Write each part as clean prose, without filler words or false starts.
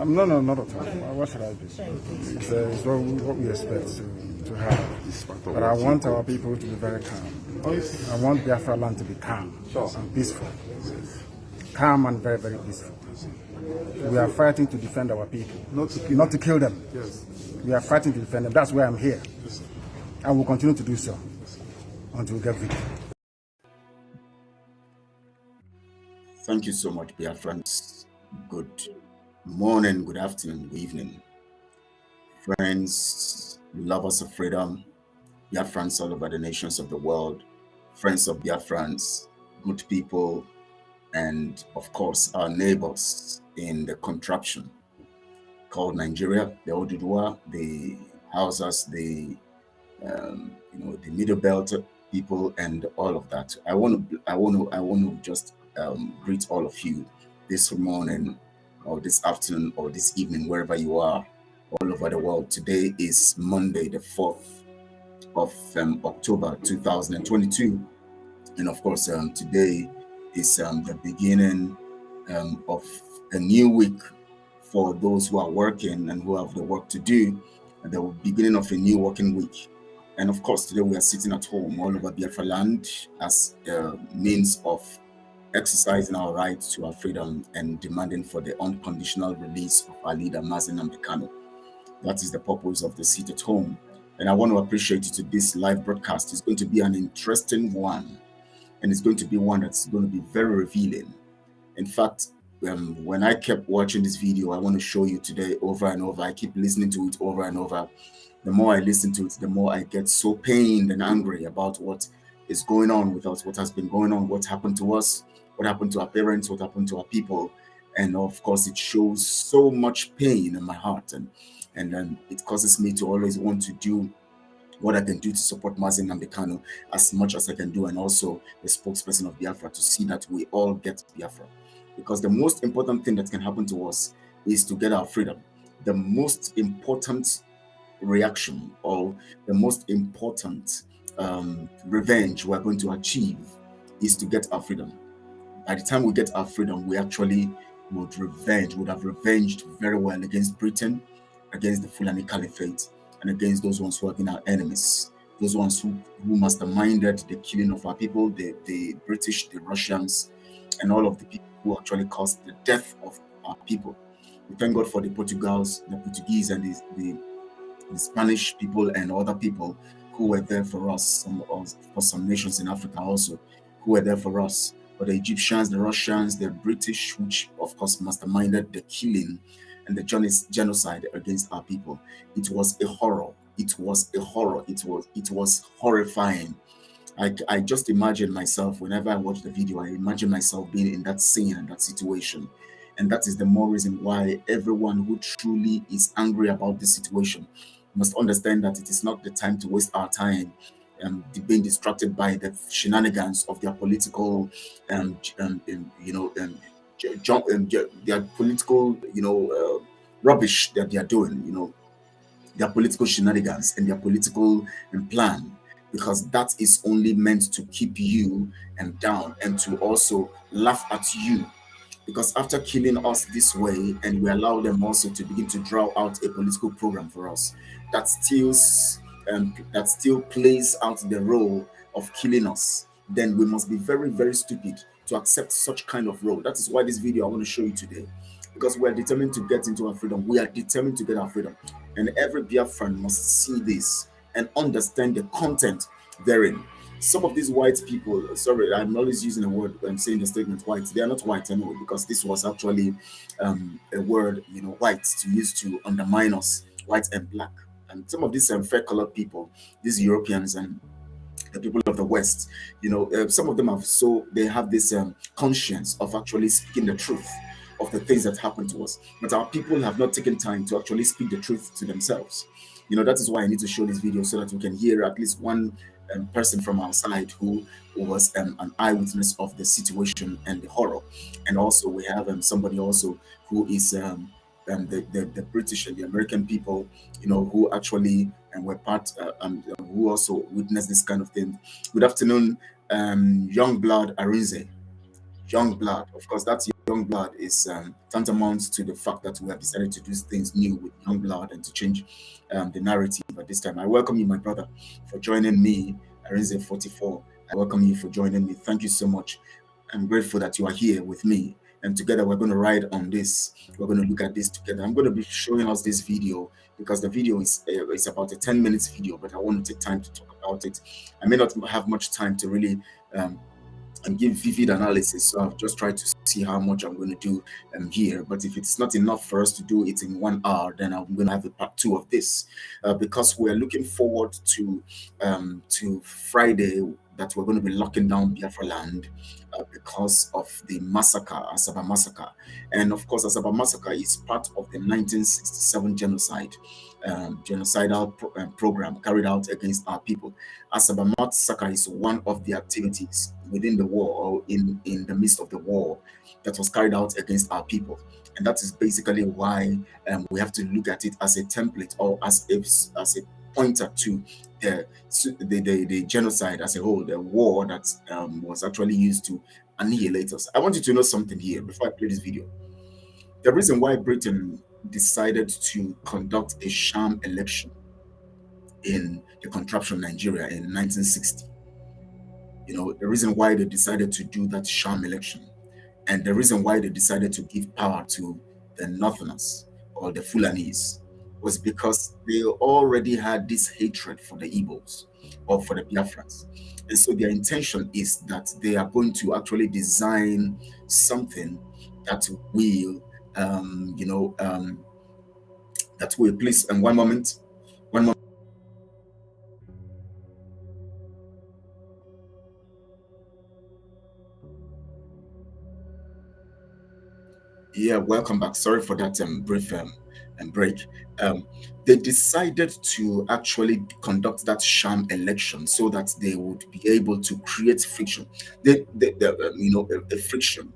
No, not at all. What should I do? It's what we expect to have. But I want our people to be very calm. I want Biafra land to be calm and peaceful. Calm and very, very peaceful. We are fighting to defend our people, not to kill them. Yes. We are fighting to defend them. That's why I'm here. Yes. And we'll continue to do so until we get victory. Thank you so much, Biafrans. Good morning, good afternoon, good evening. Friends, lovers of freedom, Biafrans all over the nations of the world, friends of Biafrans, good people, and of course, our neighbors in the contraption called Nigeria, the Oduduwa, the Hausas, the Middle Belt people, and all of that. I want to just greet all of you this morning, or this afternoon, or this evening, wherever you are, all over the world. Today is Monday, the 4th of October 2022, and of course, today is the beginning of a new week for those who are working and who have the work to do, and the beginning of a new working week. And of course, today we are sitting at home all over Biafra land as a means of exercising our right to our freedom and demanding for the unconditional release of our leader, Massacre. That is the purpose of the sit at home. And I want to appreciate you to this live broadcast. It's going to be an interesting one. And it's going to be one that's going to be very revealing. In fact, when I kept watching this video, I want to show you today over and over. I keep listening to it over and over. The more I listen to it, the more I get so pained and angry about what is going on with us, what has been going on, what happened to us, what happened to our parents, what happened to our people. And of course, it shows so much pain in my heart. And then it causes me to always want to do what I can do to support Mazi Nnamdi Kanu as much as I can do, and also the spokesperson of Biafra, to see that we all get Biafra. Because the most important thing that can happen to us is to get our freedom. The most important reaction, or the most important revenge we're going to achieve, is to get our freedom. By the time we get our freedom, we actually would have revenged very well against Britain, against the Fulani Caliphate, and against those ones who have been our enemies, those ones who masterminded the killing of our people, the British, the Russians, and all of the people who actually caused the death of our people. We thank God for the Portuguese, and the Spanish people and other people who were there for us, for some nations in Africa also, who were there for us. But the Egyptians, the Russians, the British, which of course masterminded the killing and the genocide against our people. It was a horror. It was a horror. It was horrifying. I just imagine myself, whenever I watch the video, I imagine myself being in that scene and that situation. And that is the more reason why everyone who truly is angry about this situation must understand that it is not the time to waste our time being distracted by the shenanigans of their political their political rubbish that they are doing, their political shenanigans and their political plan, because that is only meant to keep you down and to also laugh at you. Because after killing us this way, and we allow them also to begin to draw out a political program for us, that still plays out the role of killing us, then we must be very, very stupid to accept such kind of role. That is why this video I want to show you today, because we are determined to get into our freedom. We are determined to get our freedom, and every Biafran must see this and understand the content therein. Some of these white people, sorry, I'm always using a word, I'm saying the statement white. They are not white anyway, because this was actually a word, white, to use to undermine us, white and black. And some of these fair colored people, these Europeans and the people of the West, some of them they have this conscience of actually speaking the truth of the things that happen to us. But our people have not taken time to actually speak the truth to themselves. That is why I need to show this video, so that we can hear at least one person from our side who was an eyewitness of the situation and the horror. And also we have somebody also who is the British and the American people, who actually were part, who also witnessed this kind of thing. Good afternoon, young blood Arinze. Young blood, of course, that's young blood is tantamount to the fact that we have decided to do things new with young blood and to change the narrative at this time. I welcome you, my brother, for joining me, Arinze 44. I welcome you for joining me. Thank you so much. I'm grateful that you are here with me. And together we're going to ride on this. We're going to look at this together. I'm going to be showing us this video because the video is about a 10 minutes video, but I want to take time to talk about it. I may not have much time to really and give vivid analysis. So I've just tried to see how much I'm going to do here. But if it's not enough for us to do it in 1 hour, then I'm going to have a part 2 of this because we're looking forward to Friday that we're going to be locking down Biafra land because of the massacre, Asaba massacre. And of course, Asaba massacre is part of the 1967 genocide, genocidal program carried out against our people. Asaba massacre is one of the activities within the war or in the midst of the war that was carried out against our people. And that is basically why we have to look at it as a template or as a pointer to the genocide as a whole, the war that was actually used to annihilate us. I want you to know something here before I play this video. The reason why Britain decided to conduct a sham election in the contraption Nigeria in 1960, the reason why they decided to do that sham election and the reason why they decided to give power to the Northerners or the Fulanis was because they already had this hatred for the Igbos or for the Biafrans. And so their intention is that they are going to actually design something that will, please, and one moment. Yeah, welcome back. Sorry for that brief break. They decided to actually conduct that sham election so that they would be able to create friction. A friction,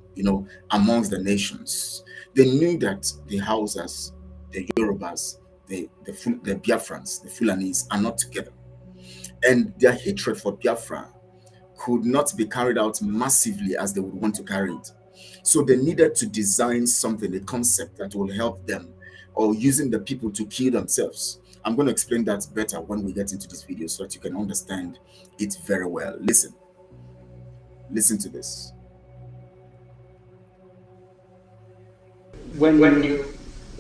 amongst the nations. They knew that the Hausas, the Yorubas, the Biafrans, the Fulanis are not together, and their hatred for Biafra could not be carried out massively as they would want to carry it. So they needed to design something, a concept that will help them, or using the people to kill themselves. I'm going to explain that better when we get into this video so that you can understand it very well. Listen to this. When you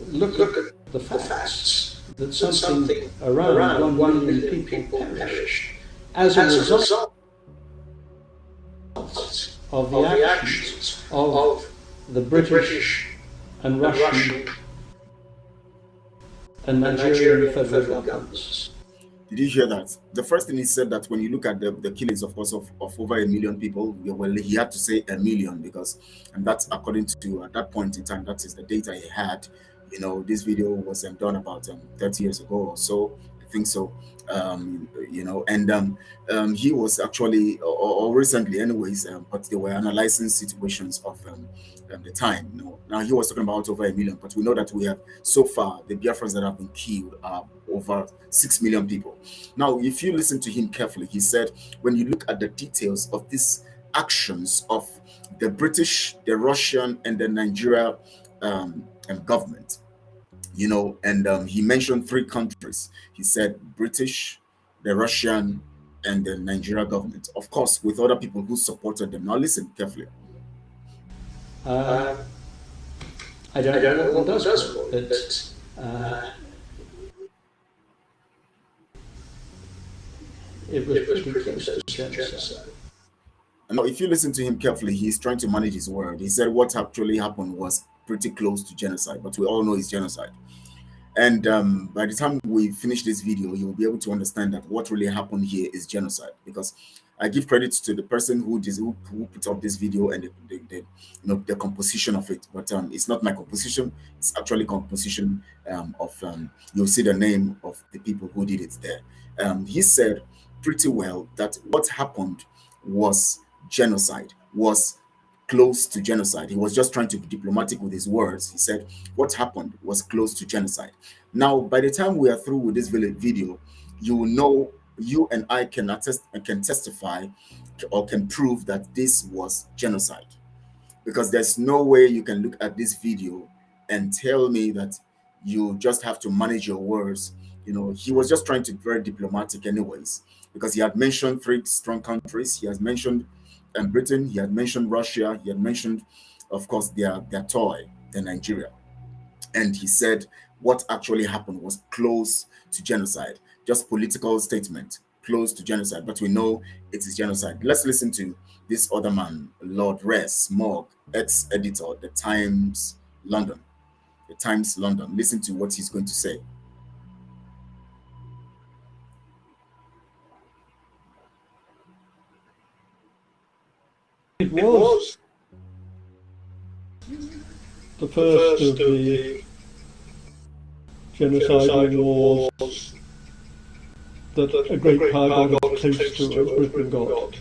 look at the facts that something around 1 million people perished as a result of the actions of the British and Russian and Nigerian federal governments. Did you hear that? The first thing he said that when you look at the killings, of course, of over 1 million people, well, he had to say 1 million because, and that's according to at that point in time, that is the data he had. This video was done about 30 years ago or so, I think so. He was actually, or recently anyways, but they were analyzing situations of the time. Now he was talking about over 1 million, but we know that we have so far the Biafrans that have been killed are over 6 million people. Now, if you listen to him carefully, he said, when you look at the details of these actions of the British, the Russian, and the Nigeria government, he mentioned 3 countries. He said British, the Russian, and the Nigeria government, of course, with other people who supported them. Now listen carefully. I don't know what does for it, but it was pretty close to genocide. Now, if you listen to him carefully, he's trying to manage his word. He said what actually happened was pretty close to genocide, but we all know it's genocide. And by the time we finish this video, you will be able to understand that what really happened here is genocide. Because I give credit to the person who put up this video and the composition of it. But it's not my composition; it's actually composition of you'll see the name of the people who did it there. He said pretty well that what happened was genocide, was close to genocide. He was just trying to be diplomatic with his words. He said what happened was close to genocide. Now, by the time we are through with this video, you will know, you and I can testify or can prove that this was genocide. because there's no way you can look at this video and tell me that you just have to manage your words. You know, he was just trying to be very diplomatic anyways, because he had mentioned three strong countries. He has mentioned Britain, he had mentioned Russia, he had mentioned, of course, their toy, the Nigeria. And he said what actually happened was close to genocide, just political statement, close to genocide, but we know it is genocide. Let's listen to this other man, Lord Ress Mogg, ex-editor, The Times London. The Times London. Listen to what he's going to say. It was the first of the genocidal wars that a great power got close to as Britain got.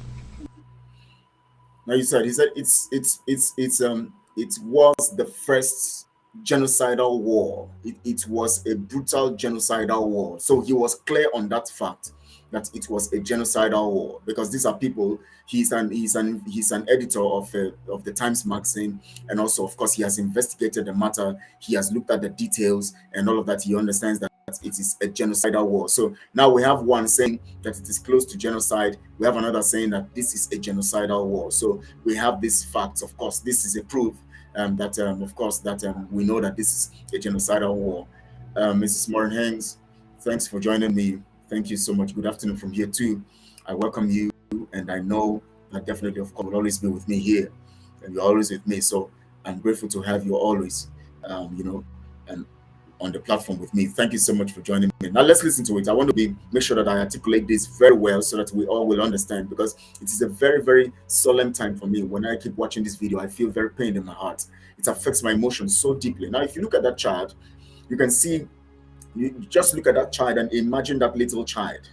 Now he said it was the first genocidal war. It was a brutal genocidal war. So he was clear on that fact, that it was a genocidal war, because these are people. He's an editor of the Times magazine, and also, of course, he has investigated the matter. He has looked at the details and all of that. He understands that it is a genocidal war. So now we have one saying that it is close to genocide. We have another saying that this is a genocidal war. So we have these facts. Of course, this is a proof that we know that this is a genocidal war. Mrs. Maureen Hanks, thanks for joining me. Thank you so much. Good afternoon from here too. I welcome you, and I know that definitely, of course, will always be with me here, and you're always with me. So I'm grateful to have you always, and on the platform with me. Thank you so much for joining me. Now let's listen to it. I want to make sure that I articulate this very well so that we all will understand, because it is a very, very solemn time for me. When I keep watching this video, I feel very pained in my heart. It affects my emotions so deeply. Now, if you look at that child, you can see, you just look at that child and imagine that little child,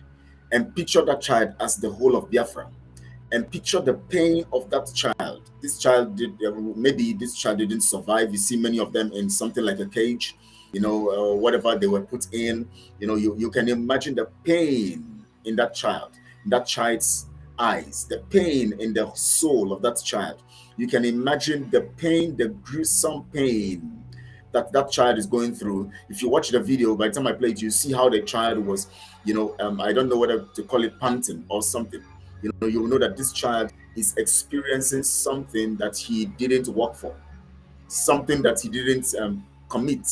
and picture that child as the whole of Biafra, and picture the pain of that child. This child maybe this child didn't survive. You see many of them in something like a cage, whatever they were put in. You can imagine the pain in that child's eyes, the pain in the soul of that child. You can imagine the pain, the gruesome pain that child is going through. If you watch the video, by the time I play it, you see how the child was, I don't know whether to call it panting or something. You will know that this child is experiencing something that he didn't work for, something that he didn't commit.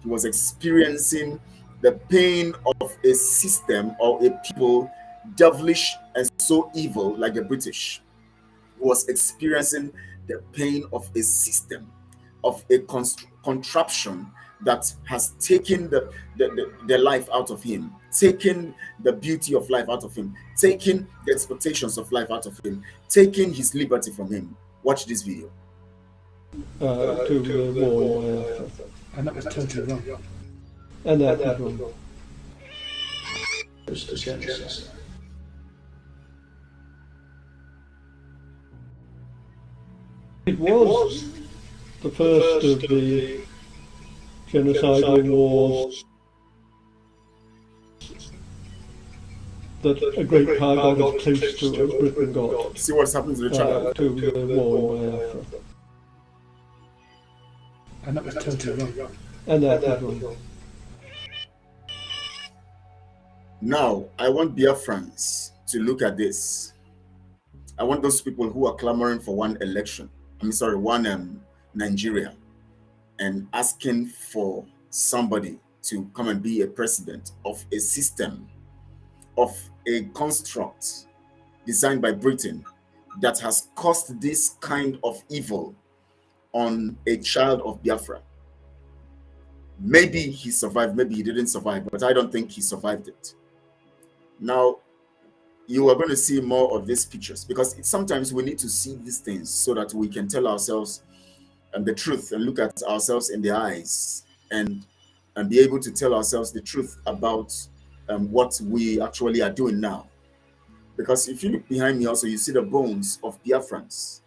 He was experiencing the pain of a system or a people devilish and so evil like the British. He was experiencing the pain of a system, of a contraption that has taken the life out of him, taken the beauty of life out of him, taken the expectations of life out of him, taking his liberty from him. Watch this video. To the war in Biafra. And that was totally wrong. And that was wrong. It's the genocide. It was the first of the genocidal wars that a great power got close to as Britain got. See what's happened to the child. To the war in Biafra. And that was totally wrong. And that was wrong. Now, I want Biafrans to look at this. I want those people who are clamoring for one Nigeria, and asking for somebody to come and be a president of a system, of a construct designed by Britain that has caused this kind of evil on a child of Biafra. Maybe he survived, maybe he didn't survive, but I don't think he survived it. Now, you are going to see more of these pictures, because sometimes we need to see these things so that we can tell ourselves the truth and look at ourselves in the eyes and be able to tell ourselves the truth about what we actually are doing now. Because if you look behind me also, you see the bones of Biafrans.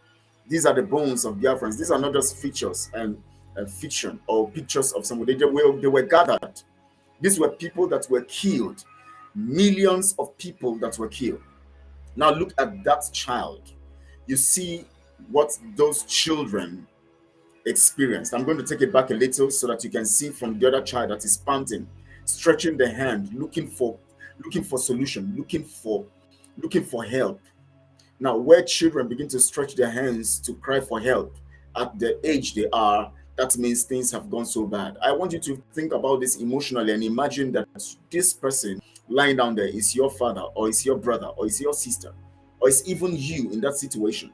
These are the bones of Biafrans. These are not just features and fiction or pictures of somebody. They were gathered. These were people that were killed. Millions of people that were killed. Now look at that child. You see what those children experienced. I'm going to take it back a little so that you can see from the other child that is panting, stretching the hand, looking for solution, looking for help. Now, where children begin to stretch their hands to cry for help at the age they are, that means things have gone so bad. I want you to think about this emotionally and imagine that this person lying down there is your father, or is your brother, or is your sister, or is even you in that situation.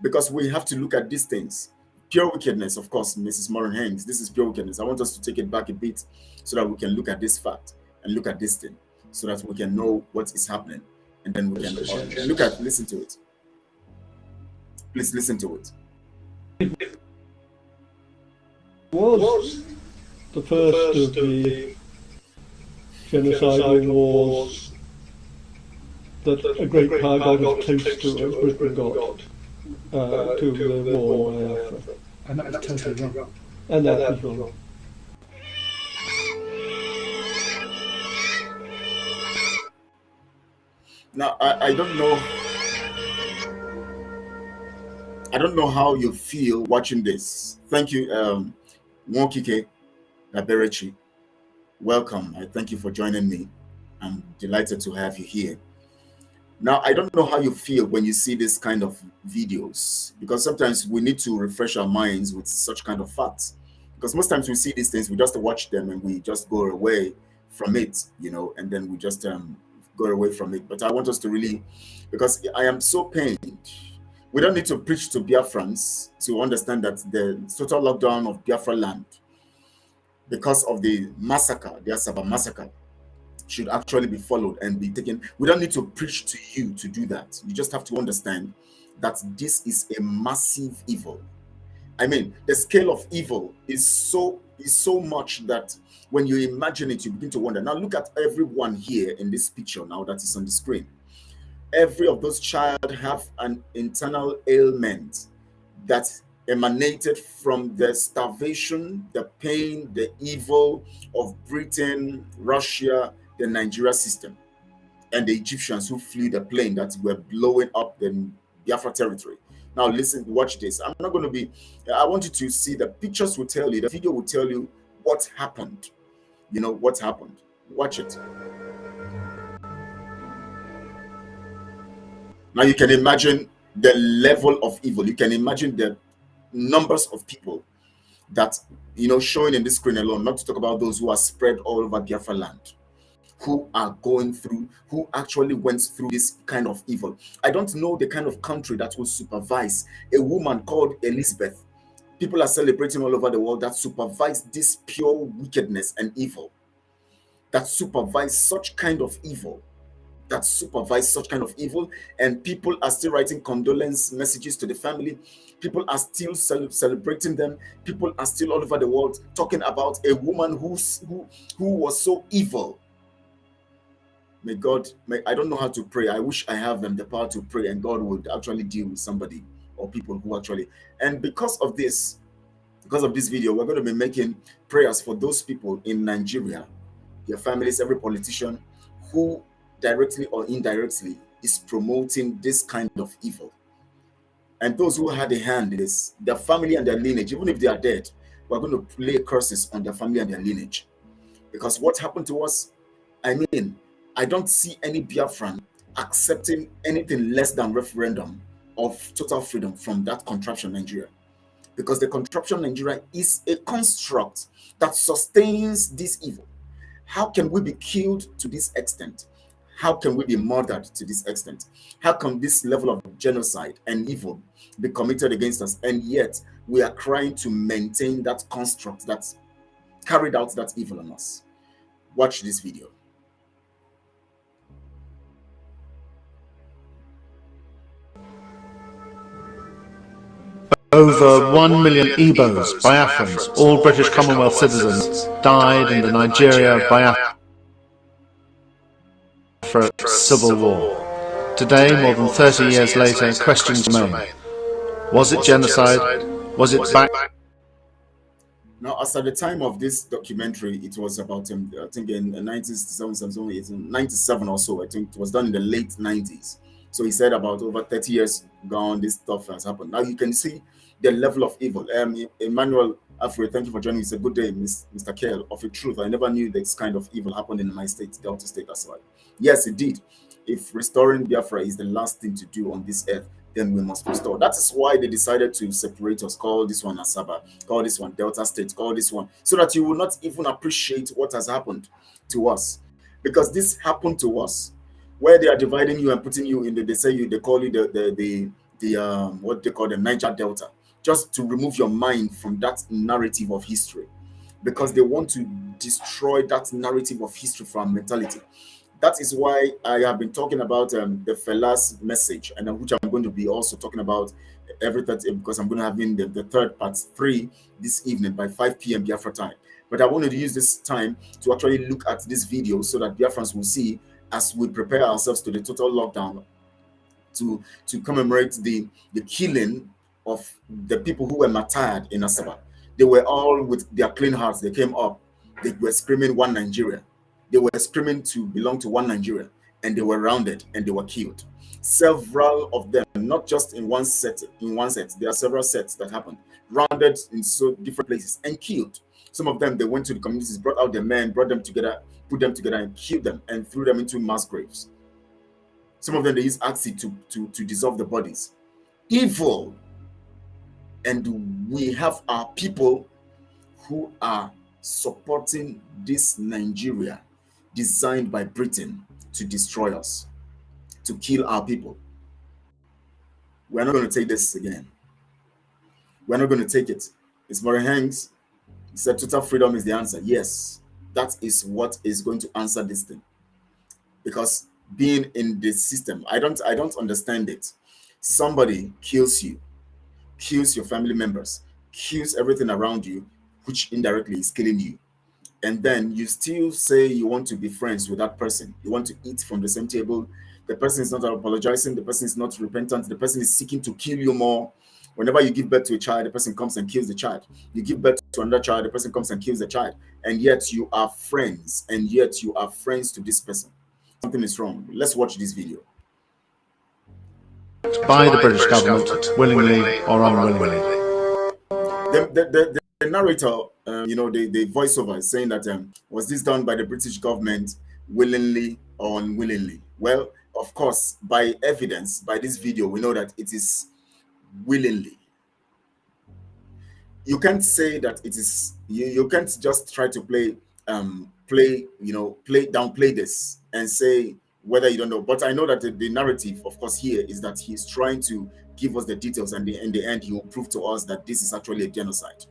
Because we have to look at these things. Pure wickedness, of course, Mrs. Moran Hanks, this is pure wickedness. I want us to take it back a bit so that we can look at this fact and look at this thing so that we can know what is happening. And then we can listen to it. Please listen to it. Was the first of the genocidal wars that a great power got as close to as Britain got to the war in Biafra. And that was totally wrong. And that was wrong. Now, I don't know how you feel watching this. Thank you, Mwokike Naberechi. Welcome. I thank you for joining me. I'm delighted to have you here. Now, I don't know how you feel when you see this kind of videos, because sometimes we need to refresh our minds with such kind of facts. Because most times we see these things, we just watch them and we just go away from it, and then we just go away from it. But I want us to really, because I am so pained. We don't need to preach to Biafrans to understand that the total lockdown of Biafra land, because of the massacre, the Asaba massacre, should actually be followed and be taken. We don't need to preach to you to do that. You just have to understand that this is a massive evil. I mean, the scale of evil is so much that when you imagine it, you begin to wonder. Now look at everyone here in this picture now that is on the screen. Every of those child have an internal ailment that emanated from the starvation, the pain, the evil of Britain, Russia, the Nigeria system, and the Egyptians who flew the plane that were blowing up the Biafra territory. Now listen, watch this. I'm not going to be, I want you to see the pictures will tell you, the video will tell you what happened. What happened. Watch it. Now you can imagine the level of evil. You can imagine the numbers of people that, showing in this screen alone, not to talk about those who are spread all over Biafra land, who are going through, who actually went through this kind of evil. I don't know the kind of country that will supervise a woman called Elizabeth. People are celebrating all over the world that supervise this pure wickedness and evil, that supervise such kind of evil. And people are still writing condolence messages to the family. People are still celebrating them. People are still all over the world talking about a woman who was so evil. May God, I don't know how to pray. I wish I have the power to pray and God would actually deal with somebody or people who actually, and because of this video, we're going to be making prayers for those people in Nigeria, their families, every politician who directly or indirectly is promoting this kind of evil. And those who had a hand in this, their family and their lineage, even if they are dead, we're going to lay curses on their family and their lineage. Because what happened to us, I don't see any Biafran accepting anything less than referendum of total freedom from that contraption Nigeria. Because the contraption Nigeria is a construct that sustains this evil. How can we be killed to this extent? How can we be murdered to this extent? How can this level of genocide and evil be committed against us? And yet we are trying to maintain that construct that carried out that evil on us. Watch this video. Over 1 million Igbos, Biafrans, all British Commonwealth citizens, died in the Nigeria Biafra civil war. Today, more than 30 years later, questions remain. Was it genocide? Was it back? Now, as at the time of this documentary, it was about, I think in 1997 or so, I think it was done in the late 90s. So he said about over 30 years gone, this stuff has happened. Now you can see the level of evil. Emmanuel Alfred, thank you for joining. It's a good day, Mr. Kale. Of a truth, I never knew this kind of evil happened in my state, Delta State. That's right. Yes, indeed. If restoring Biafra is the last thing to do on this earth, then we must restore. That is why they decided to separate us, call this one Asaba, call this one Delta State, call this one, so that you will not even appreciate what has happened to us. Because this happened to us, where they are dividing you and putting you in they call you the what they call the Niger Delta, just to remove your mind from that narrative of history, because they want to destroy that narrative of history from mentality. That is why I have been talking about the Fela's message, and which I'm going to be also talking about every 30, because I'm going to have in the third part 3 this evening by 5 p.m. Biafra time. But I wanted to use this time to actually look at this video so that Biafrans will see, as we prepare ourselves to the total lockdown, to commemorate the killing of the people who were martyred in Asaba. They were all with their clean hearts. They came up. They were screaming one Nigeria. They were screaming to belong to one Nigeria, and they were rounded and they were killed. Several of them, not just in one set. There are several sets that happened, rounded in so different places and killed. Some of them, they went to the communities, brought out their men, brought them together, put them together and killed them and threw them into mass graves. Some of them, they used acid to dissolve the bodies. Evil. And we have our people who are supporting this Nigeria designed by Britain to destroy us, to kill our people. We're not going to take this again. We're not going to take it. It's Murray Hanks. He said total freedom is the answer. Yes, that is what is going to answer this thing. Because being in this system, I don't understand it. Somebody kills you, kills your family members, kills everything around you, which indirectly is killing you. And then you still say you want to be friends with that person. You want to eat from the same table. The person is not apologizing. The person is not repentant. The person is seeking to kill you more. Whenever you give birth to a child, the person comes and kills the child. You give birth to another child, the person comes and kills the child. And yet you are friends. And yet you are friends to this person. Something is wrong. Let's watch this video. By the British government, willingly or unwillingly. The narrator, the voiceover is saying that was this done by the British government willingly or unwillingly? Well, of course, by evidence, by this video, we know that it is willingly. You can't say that it is. You can't just try to downplay this and say whether you don't know. But I know that the narrative, of course, here is that he's trying to give us the details, and in the end, he will prove to us that this is actually a genocide.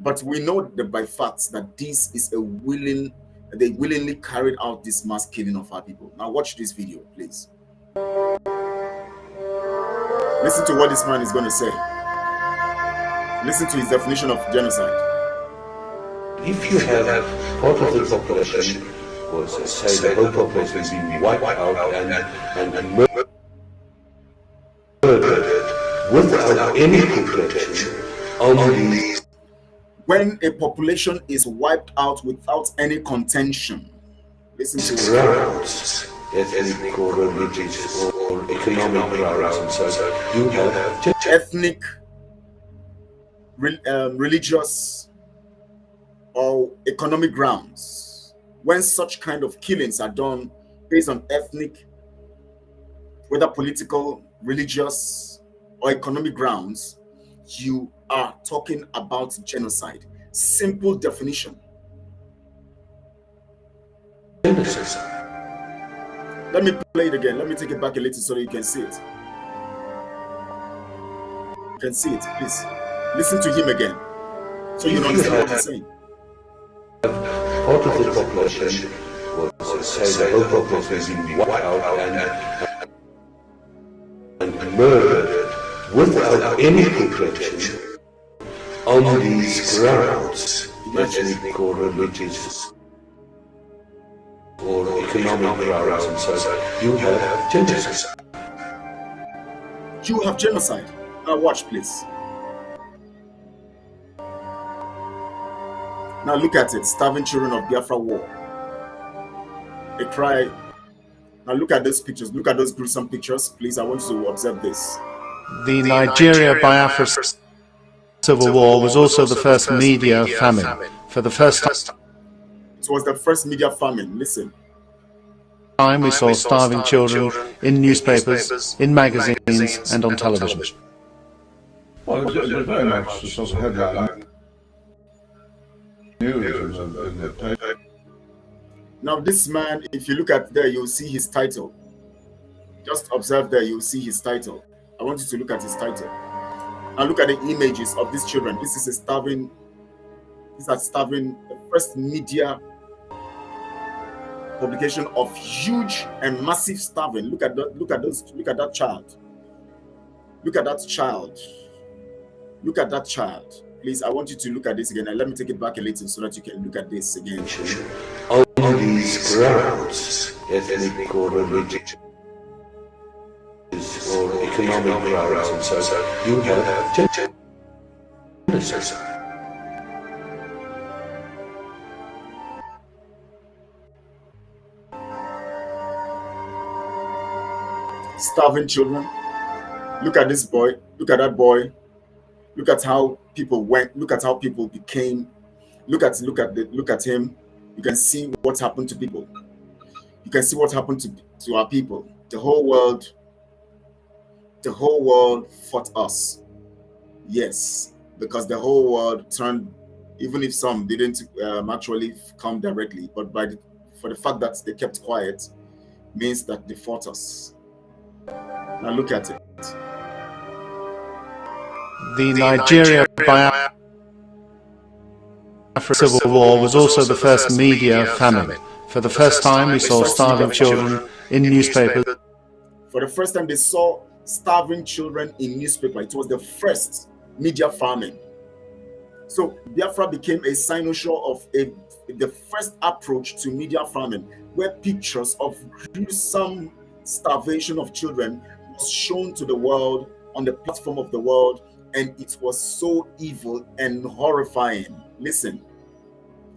But we know that by facts that this is they willingly carried out this mass killing of our people. Now watch this video, please. Listen to what this man is going to say. Listen to his definition of genocide. If you have part of the population, or say the whole population is being wiped out and murdered without any protection on these. When a population is wiped out without any contention, listen to grounds, ethnic or religious or economic grounds, and so you have ethnic, religious, or economic grounds. When such kind of killings are done based on ethnic, whether political, religious, or economic grounds, you are talking about genocide. Simple definition. Genesis. Let me play it again. Let me take it back a little so that you can see it. You can see it, please. Listen to him again so you understand what he's saying. Part of the population was, say, the whole population is being wiped out and murdered without any protection on these grounds, ethnic or religious or economic grounds, and so you have genocide. You have genocide. Now watch, please. Now look at it. Starving children of Biafra war. A cry. Now look at those pictures. Look at those gruesome pictures. Please, I want you to observe this. The Nigeria-Biafra civil war was also the first media famine. For the first It was the first media famine. Listen. time we saw starving children in newspapers, in magazines and on television. Well, it was very much the sort of headline news in the paper. Now this man, if you look at there, you'll see his title. Just observe there, you'll see his title. I want you to look at his title. Now look at the images of these children. This is a starving, these are starving, the first media publication of huge and massive starving. Look at that, look at that child. Look at that child. Look at that child. Please, I want you to look at this again, and let me take it back a little so that you can look at this again. On these grounds, ethnic or religious or economic grounds, and so you have genocide. Starving children. Look at this boy. Look at that boy. Look at how people went. Look at how people became. Look at him. You can see what happened to people. You can see what happened to our people. The whole world fought us. Yes, because the whole world turned. Even if some didn't actually come directly, but for the fact that they kept quiet, means that they fought us. Now look at it. The Nigeria-Biafra civil war was also the first media famine. For the first time we saw starving children in newspapers. For the first time they saw starving children in newspaper. It was the first media famine. So Biafra became a cynosure of the first approach to media famine, where pictures of gruesome starvation of children was shown to the world on the platform of the world, and it was so evil and horrifying. Listen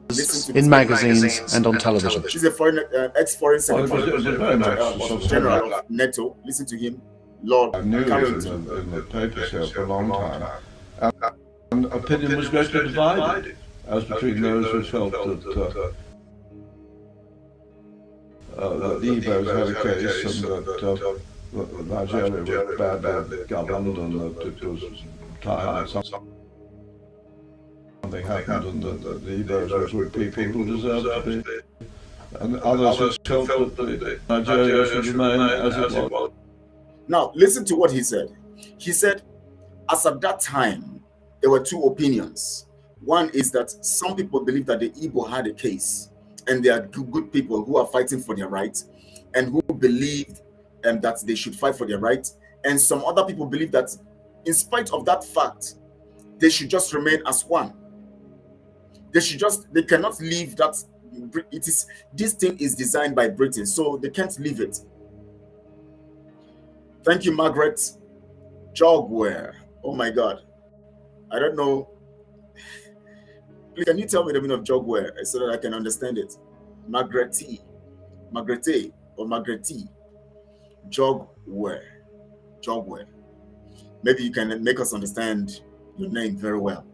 to in magazines and on television. She's a foreign ex-foreign secretary general of NATO. Listen to him, Lord News Carrington. in the papers here for a long time. And opinion was greatly divided as between those who felt that the Igbos had a case and that Nigeria was badly governed and that it was time that something happened and that the Igbos were people who deserved to be. And others who felt that Nigeria should remain as it was. Now, listen to what he said. He said, as at that time, there were two opinions. One is that some people believe that the Igbo had a case, and they are good people who are fighting for their rights, and who believed that they should fight for their rights. And some other people believe that, in spite of that fact, they should just remain as one. They cannot leave that. This thing is designed by Britain, so they can't leave it. Thank you, Margaret. Jogware. Oh my God. I don't know. Please, can you tell me the meaning of jogware so that I can understand it? Margretty. Margrete or Margretty. Jogware. Jogware. Maybe you can make us understand your name very well.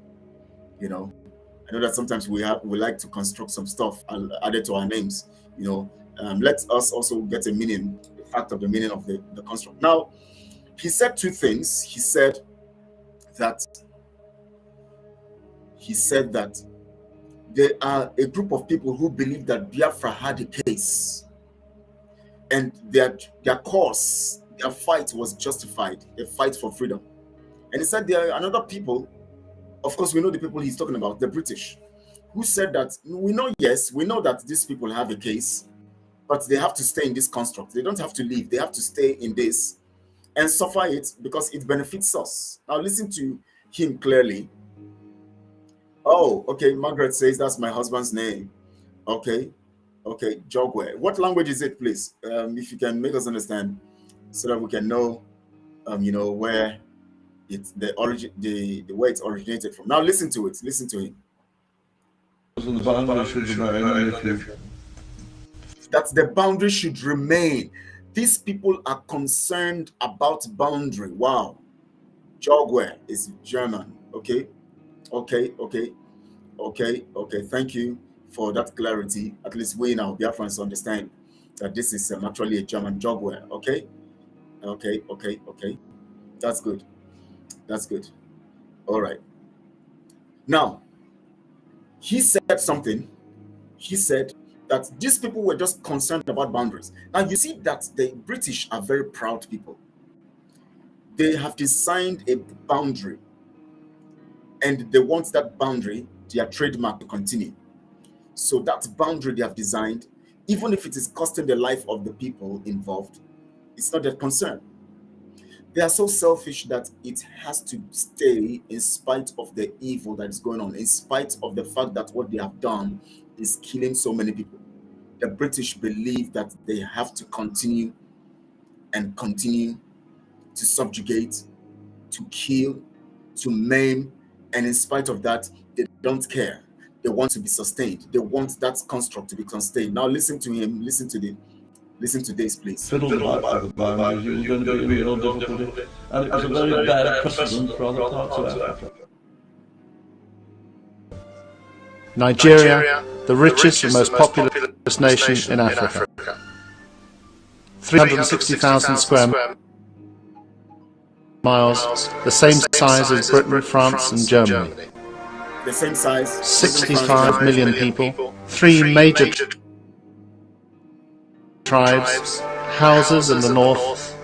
You know, I know that sometimes we like to construct some stuff added to our names. You know, let us also get a meaning, the fact of the meaning of the construct. Now, he said two things. He said that there are a group of people who believe that Biafra had a case, and their cause, their fight was justified, a fight for freedom. And he said there are another people, of course we know the people he's talking about, the British, who said that we know that these people have a case, but they have to stay in this construct. They don't have to leave. They have to stay in this and suffer it because it benefits us. Now listen to him clearly. Oh, okay, Margaret says that's my husband's name. Okay, Jogwe. What language is it, please? If you can make us understand so that we can know, where it's the origin, the way it's originated from. Now listen to it. Listen to him. The boundary should remain, that the boundary should remain. These people are concerned about boundary. Wow. Jogwe is German. Okay. Okay. Okay. Okay. Okay. Thank you for that clarity. At least we now, Biafrans, understand that this is actually a German Jogwe. Okay. Okay. Okay. Okay. That's good. That's good. All right. Now, he said something. He said that these people were just concerned about boundaries. Now, you see that the British are very proud people. They have designed a boundary, and they want that boundary, their trademark, to continue. So that boundary they have designed, even if it is costing the life of the people involved, it's not their concern. They are so selfish that it has to stay in spite of the evil that is going on, in spite of the fact that what they have done is killing so many people. The British believe that they have to continue and continue to subjugate, to kill, to maim, and in spite of that, they don't care. They want to be sustained. They want that construct to be sustained. Now listen to him, listen to this, please. Fiddled about with the boundaries, you were going to be in real difficulty. And it was a very bad precedent for other parts of Africa. Nigeria, the richest and most populous nation in Africa. 360,000 square miles, the same size as Britain, France and Germany. The same size. 65 million people, 3 major tribes, Hausas in the north,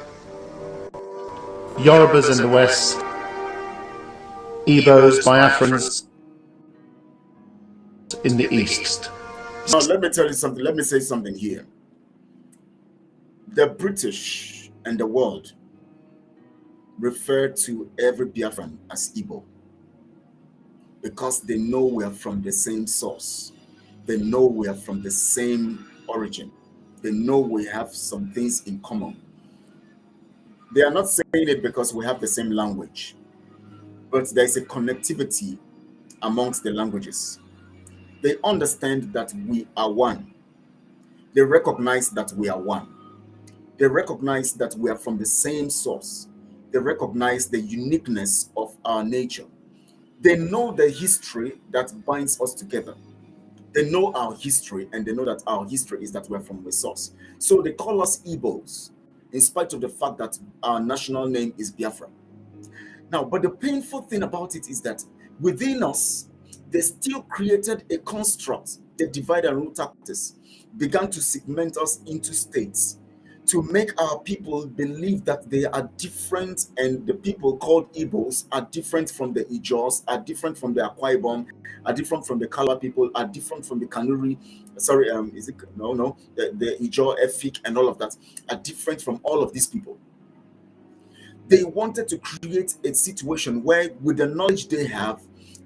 Yorubas in the west, Igbos, Biafrans in the east. Now let me tell you something. Let me say something here. The British and the world refer to every Biafran as Igbo because they know we are from the same source. They know we are from the same origin. They know we have some things in common. They are not saying it because we have the same language, but there is a connectivity amongst the languages. They understand that we are one. They recognize that we are one. They recognize that we are from the same source. They recognize the uniqueness of our nature. They know the history that binds us together. They know our history, and they know that our history is that we're from a source. So they call us Igbos, in spite of the fact that our national name is Biafra. Now, but the painful thing about it is that within us, they still created a construct, the divide and rule tactics, began to segment us into states to make our people believe that they are different, and the people called Igbos are different from the Ijos, are different from the Akwa Ibom, are different from the Kala people, are different from the Kanuri, the Ijo, Efik, and all of that, are different from all of these people. They wanted to create a situation where, with the knowledge they have,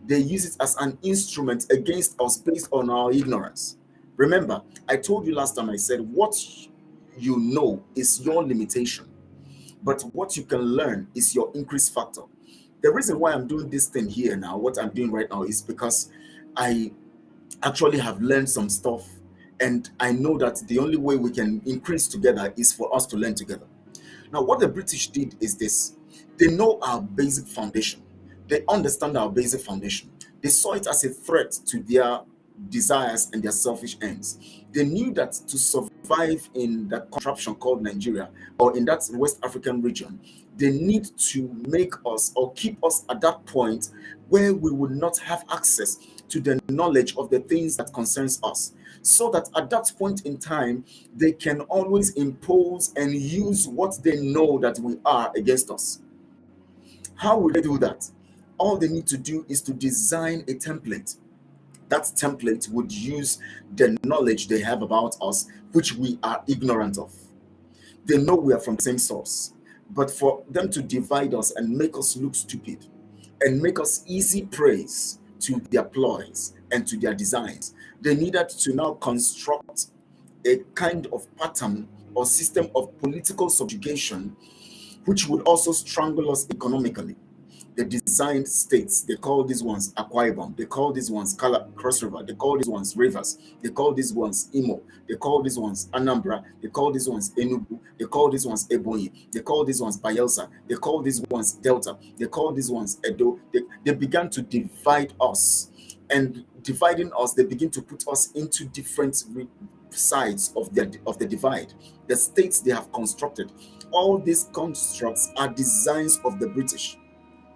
they use it as an instrument against us based on our ignorance. Remember, I told you last time, I said, what you know is your limitation, but what you can learn is your increase factor. The reason why I'm doing this thing here now, what I'm doing right now, is because I actually have learned some stuff, and I know that the only way we can increase together is for us to learn together. Now, what the British did is this. They know our basic foundation. They understand our basic foundation. They saw it as a threat to their desires and their selfish ends. They knew that to survive in that contraption called Nigeria, or in that West African region, they need to make us or keep us at that point where we would not have access to the knowledge of the things that concerns us, so that at that point in time, they can always impose and use what they know that we are against us. How will they do that? All they need to do is to design a template. That template would use the knowledge they have about us, which we are ignorant of. They know we are from the same source, but for them to divide us and make us look stupid and make us easy prey to their ploys and to their designs, they needed to now construct a kind of pattern or system of political subjugation, which would also strangle us economically. the designed states. They call these ones Akwa Ibom, they call these ones Cross River, they call these ones Rivers, they call these ones Imo, they call these ones Anambra, they call these ones Enugu, they call these ones Ebonyi, they call these ones Bayelsa, they call these ones Delta, they call these ones Edo. They began to divide us, and dividing us, they begin to put us into different sides of the divide, the states they have constructed. All these constructs are designs of the British,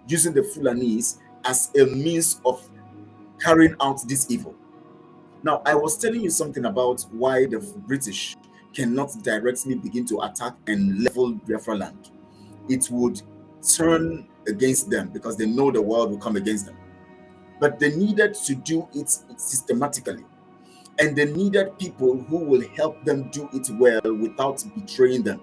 using the Fulanese as a means of carrying out this evil. Now, I was telling you something about why the British cannot directly begin to attack and level Biafra land. It would turn against them because they know the world will come against them. But they needed to do it systematically. And they needed people who will help them do it well without betraying them.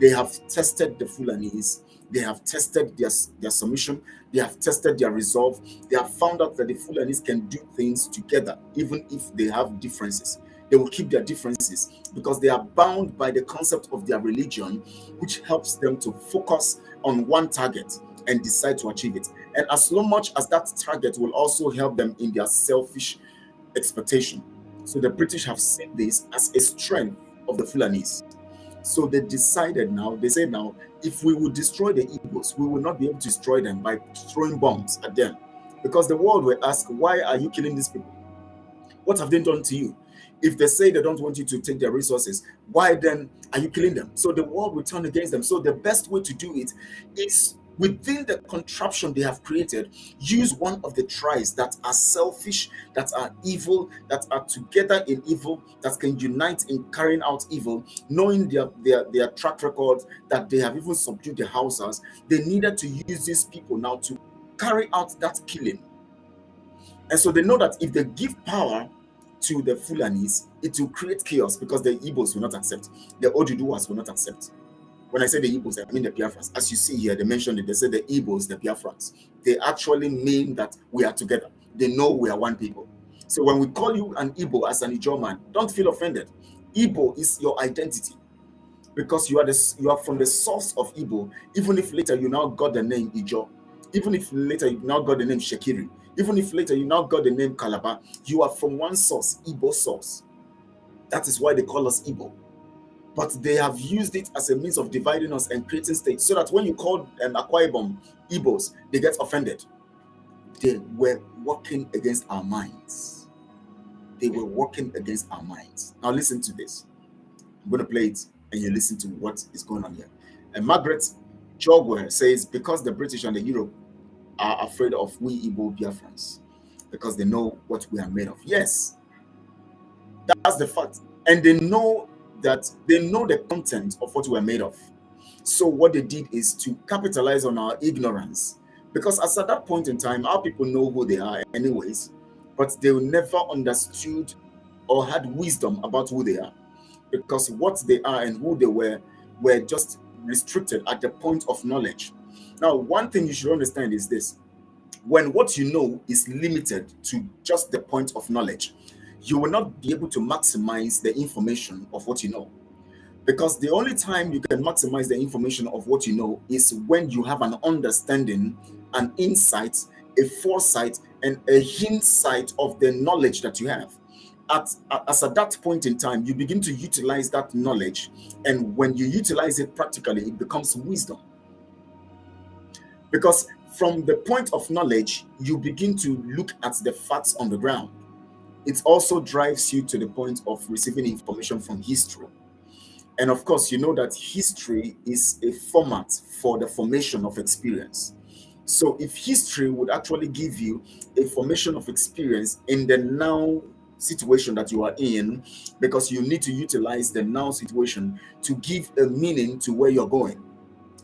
They have tested the Fulanese, they have tested their submission, they have tested their resolve. They have found out that the Fulanese can do things together, even if they have differences. They will keep their differences because they are bound by the concept of their religion, which helps them to focus on one target and decide to achieve it. And as much as that target will also help them in their selfish expectation. So the British have seen this as a strength of the Fulanese. So they decided now, they say now, if we would destroy the Igbos, we will not be able to destroy them by throwing bombs at them. Because the world will ask, why are you killing these people? What have they done to you? If they say they don't want you to take their resources, why then are you killing them? So the world will turn against them. So the best way to do it is within the contraption they have created, use one of the tribes that are selfish, that are evil, that are together in evil, that can unite in carrying out evil, knowing their track record, that they have even subdued the Hausas. They needed to use these people now to carry out that killing. And so they know that if they give power to the Fulanis, it will create chaos because the Igbos will not accept, the Oduduwas will not accept. When I say the Igbos, I mean the Biafrans. As you see here, they mentioned it. They say the Igbos, the Biafrans. They actually mean that we are together. They know we are one people. So when we call you an Igbo as an Ijaw man, don't feel offended. Igbo is your identity because you are from the source of Igbo. Even if later you now got the name Ijaw, even if later you now got the name Shekiri, even if later you now got the name Calabar, you are from one source, Igbo source. That is why they call us Igbo. But they have used it as a means of dividing us and creating states, so that when you call Akwa Ibom Igbos, they get offended. They were working against our minds. They were working against our minds. Now listen to this. I'm going to play it, and you listen to what is going on here. And Margaret Chogwe says, because the British and the Europe are afraid of we Igbo Biafrans, because they know what we are made of. Yes, that's the fact. And they know the content of what we're made of. So what they did is to capitalize on our ignorance, because as at that point in time, our people know who they are anyways, but they never understood or had wisdom about who they are, because what they are and who they were just restricted at the point of knowledge. Now, one thing you should understand is this: when what you know is limited to just the point of knowledge, you will not be able to maximize the information of what you know. Because the only time you can maximize the information of what you know is when you have an understanding, an insight, a foresight, and a hindsight of the knowledge that you have. As at that point in time, you begin to utilize that knowledge. And when you utilize it practically, it becomes wisdom. Because from the point of knowledge, you begin to look at the facts on the ground. It also drives you to the point of receiving information from history. And of course, you know that history is a format for the formation of experience. So if history would actually give you a formation of experience in the now situation that you are in, because you need to utilize the now situation to give a meaning to where you're going.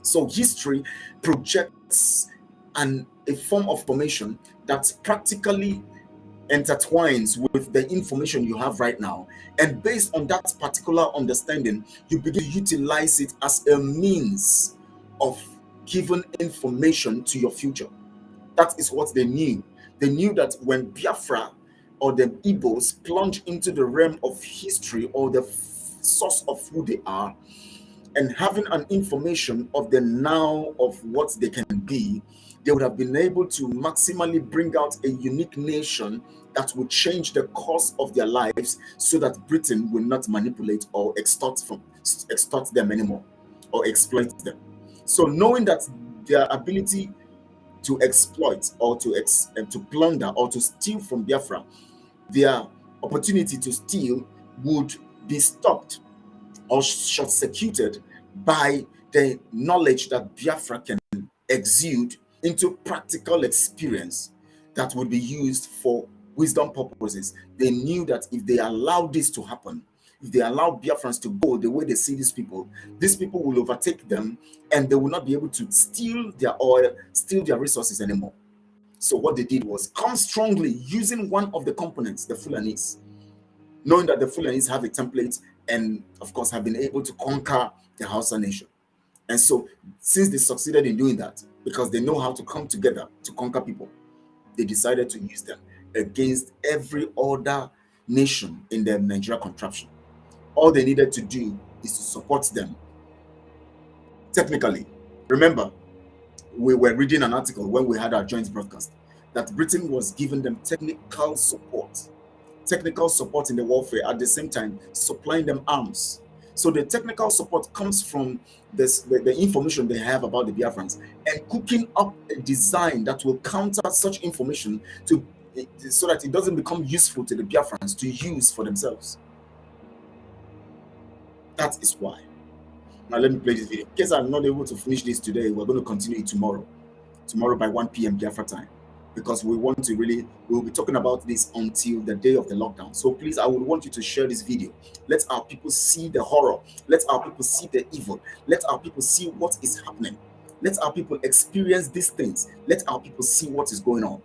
So history projects a form of formation that practically intertwines with the information you have right now, and based on that particular understanding, you begin to utilize it as a means of giving information to your future. That is what they knew. They knew that when Biafra or the Igbos plunge into the realm of history or the source of who they are, and having an information of the now of what they can be, they would have been able to maximally bring out a unique nation that would change the course of their lives so that Britain will not manipulate or extort them anymore or exploit them. So knowing that their ability to exploit or to plunder or to steal from Biafra, their opportunity to steal would be stopped or short-circuited by the knowledge that Biafra can exude into practical experience that would be used for wisdom purposes. They knew that if they allow this to happen, if they allow Biafrans to go the way they see these people will overtake them and they will not be able to steal their oil, steal their resources anymore. So what they did was come strongly using one of the components, the Fulanis, knowing that the Fulanis have a template and of course have been able to conquer the Hausa nation. And so since they succeeded in doing that, because they know how to come together to conquer people, they decided to use them against every other nation in the Nigeria contraption. All they needed to do is to support them technically. Remember, we were reading an article when we had our joint broadcast that Britain was giving them technical support in the warfare, at the same time supplying them arms. So the technical support comes from the information they have about the Biafrans and cooking up a design that will counter such information so that it doesn't become useful to the Biafrans to use for themselves. That is why. Now let me play this video. In case I'm not able to finish this today, we're going to continue it tomorrow by 1 p.m. Biafra time, because we'll be talking about this until the day of the lockdown. So please, I would want you to share this video. Let our people see the horror. Let our people see the evil. Let our people see what is happening. Let our people experience these things. Let our people see what is going on.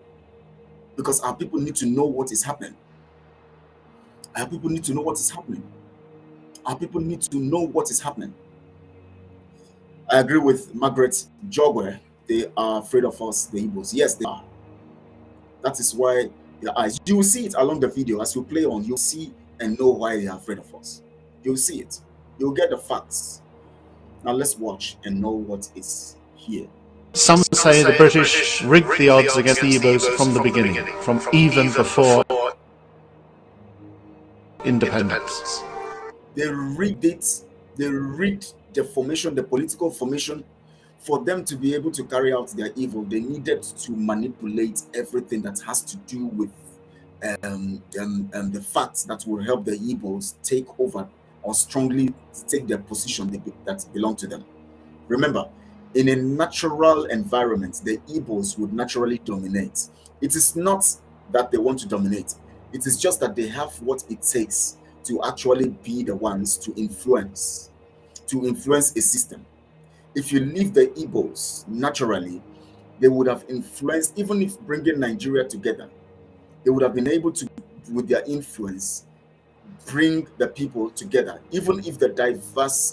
Because our people need to know what is happening. Our people need to know what is happening. Our people need to know what is happening. I agree with Margaret Jogwe. They are afraid of us, the Igbos. Yes, they are. That is why their eyes. You will see it along the video. As you play on, you'll see and know why they are afraid of us. You'll see it. You'll get the facts. Now let's watch and know what is here. Some say the British rigged the odds against the Igbos from the beginning, from even before independence. They rigged it. They rigged the formation, the political formation. For them to be able to carry out their evil, they needed to manipulate everything that has to do with the facts that will help the Igbos take over or strongly take their position that belong to them. Remember, in a natural environment, the Igbos would naturally dominate. It is not that they want to dominate. It is just that they have what it takes to actually be the ones to influence a system. If you leave the Igbos naturally, they would have influenced, even if bringing Nigeria together, they would have been able to, with their influence, bring the people together, even if the diverse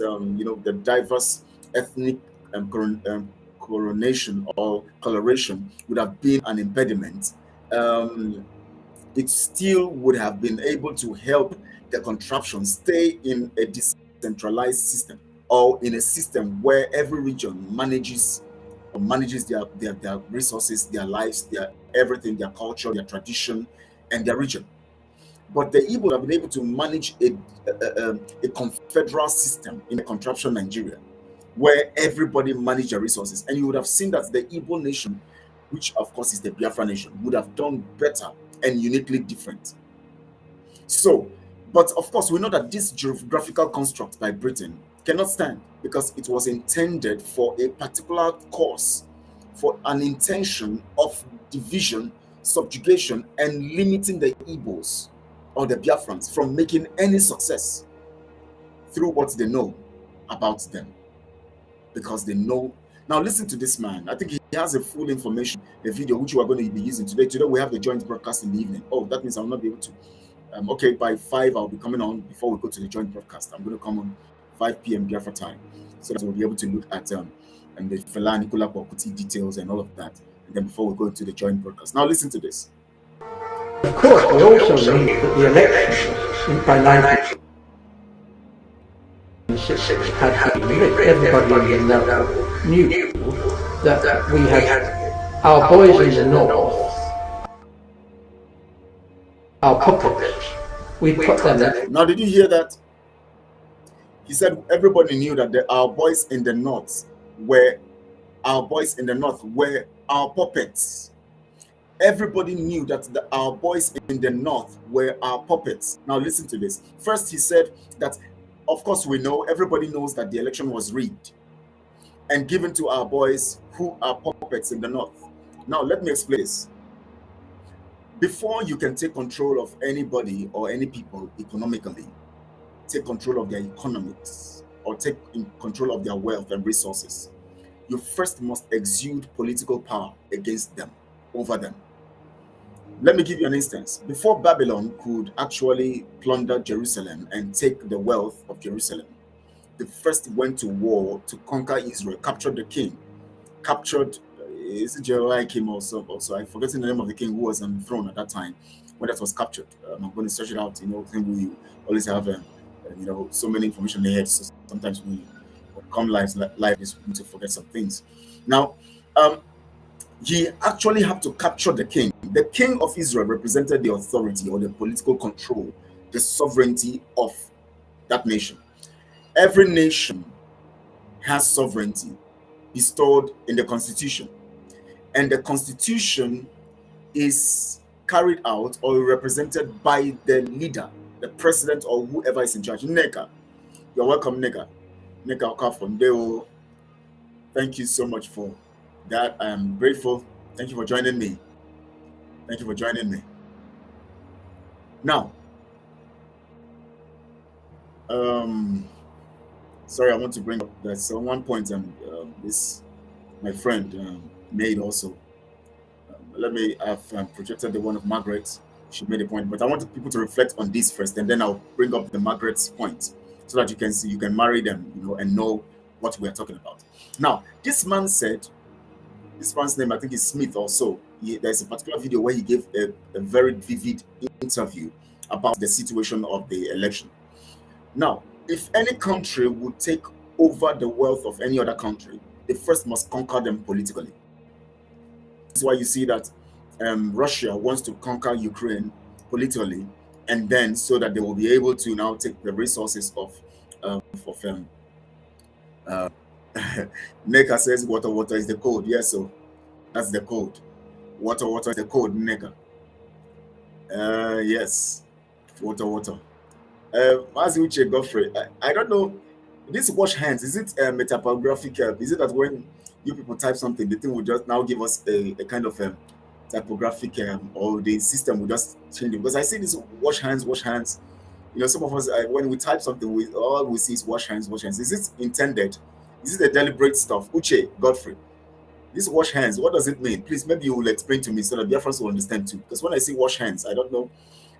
ethnic coronation or coloration would have been an impediment. It still would have been able to help the contraption stay in a decentralized system, or in a system where every region manages their resources, their lives, their everything, their culture, their tradition, and their region. But the Igbo have been able to manage a confederal system in a contraption Nigeria, where everybody managed their resources. And you would have seen that the Igbo nation, which of course is the Biafra nation, would have done better and uniquely different. So, but of course, we know that this geographical construct by Britain cannot stand, because it was intended for a particular cause, for an intention of division, subjugation, and limiting the Igbos or the Biafrans from making any success through what they know about them. Because they know. Now listen to this man. I think he has a full information, a video which we are going to be using today. Today we have the joint broadcast in the evening. Oh, that means I will not be able to. Okay, by 5 I'll be coming on before we go to the joint broadcast. I'm going to come on 5 p.m. Biafra time, so that we'll be able to look at the Fela Nicola Bokuti details and all of that, and then before we go into the joint broadcast. Now listen to this. Of course, we also knew that the elections by 1966 had been rigged. Everybody in the know knew that we had our boys in the north, our puppets, we put them in. Now, did you hear that? He said everybody knew that our boys in the north were our puppets. Everybody knew that our boys in the north were our puppets. Now listen to this. First, he said that, of course, we know, everybody knows that the election was rigged and given to our boys who are puppets in the north. Now, let me explain this. Before you can take control of anybody or any people economically, take control of their economics, or take control of their wealth and resources, you first must exude political power against them, over them. Let me give you an instance. Before Babylon could actually plunder Jerusalem and take the wealth of Jerusalem, they first went to war to conquer Israel, captured the king, captured, is it Jeremiah came also? I've forgotten the name of the king who was on the throne at that time when that was captured. I'm going to search it out. We always have, so many information in the head. So sometimes we come live is to forget some things. Now, he actually had to capture the king. The king of Israel represented the authority or the political control, the sovereignty of that nation. Every nation has sovereignty bestowed in the constitution, and the constitution is carried out or represented by the leader, the president, or whoever is in charge. Nega, you're welcome, Nega. Nega Okafondeo. Thank you so much for that. I am grateful. Thank you for joining me. Thank you for joining me. Now, sorry, I want to bring up that's one point this my friend made also. I've projected the one of Margaret. She made a point, but I wanted people to reflect on this first, and then I'll bring up the Margaret's point so that you can marry them, and know what we are talking about. Now, this man said, this man's name I think is Smith also. There's a particular video where he gave a very vivid interview about the situation of the election. Now, if any country would take over the wealth of any other country, they first must conquer them politically. That's why you see that Russia wants to conquer Ukraine politically, and then so that they will be able to now take the resources of Neka says water is the code. Yes, so that's the code. Water is the code, Neka. Yes, water. Mazi Godfrey, I don't know. This wash hands, is it typographic? Is it that when you people type something, the thing will just now give us a kind of typographic, or the system will just change it? Because I see this wash hands. Some of us, when we type something, all we see is wash hands. Is it intended? Is it a deliberate stuff? Uche Godfrey, this wash hands, what does it mean? Please, maybe you will explain to me so that Biafrans will understand too. Because when I say wash hands, I don't know.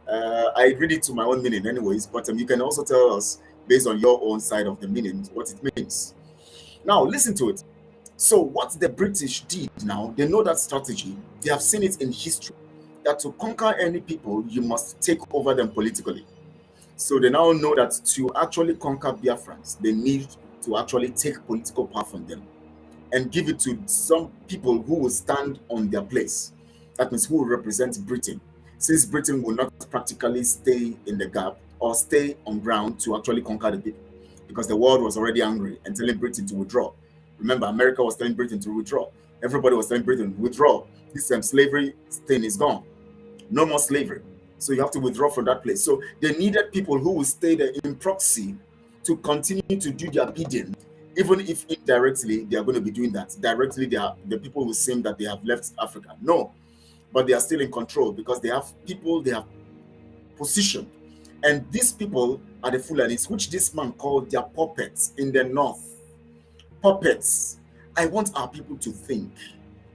I read it to my own meaning anyways, but you can also tell us based on your own side of the meaning what it means. Now listen to it. So what the British did now, they know that strategy. They have seen it in history, that to conquer any people, you must take over them politically. So they now know that to actually conquer Biafrans, they need to actually take political power from them and give it to some people who will stand on their place. That means who will represent Britain, since Britain will not practically stay in the gap or stay on ground to actually conquer the people, because the world was already angry and telling Britain to withdraw. Remember, America was telling Britain to withdraw. Everybody was telling Britain, withdraw. This slavery thing is gone. No more slavery. So you have to withdraw from that place. So they needed people who will stay there in proxy to continue to do their bidding, even if indirectly they are going to be doing that. Directly, the people will seem that they have left Africa. No, but they are still in control because they have people, they have position. And these people are the Fulanis, which this man called their puppets in the north. Puppets. I want our people to think.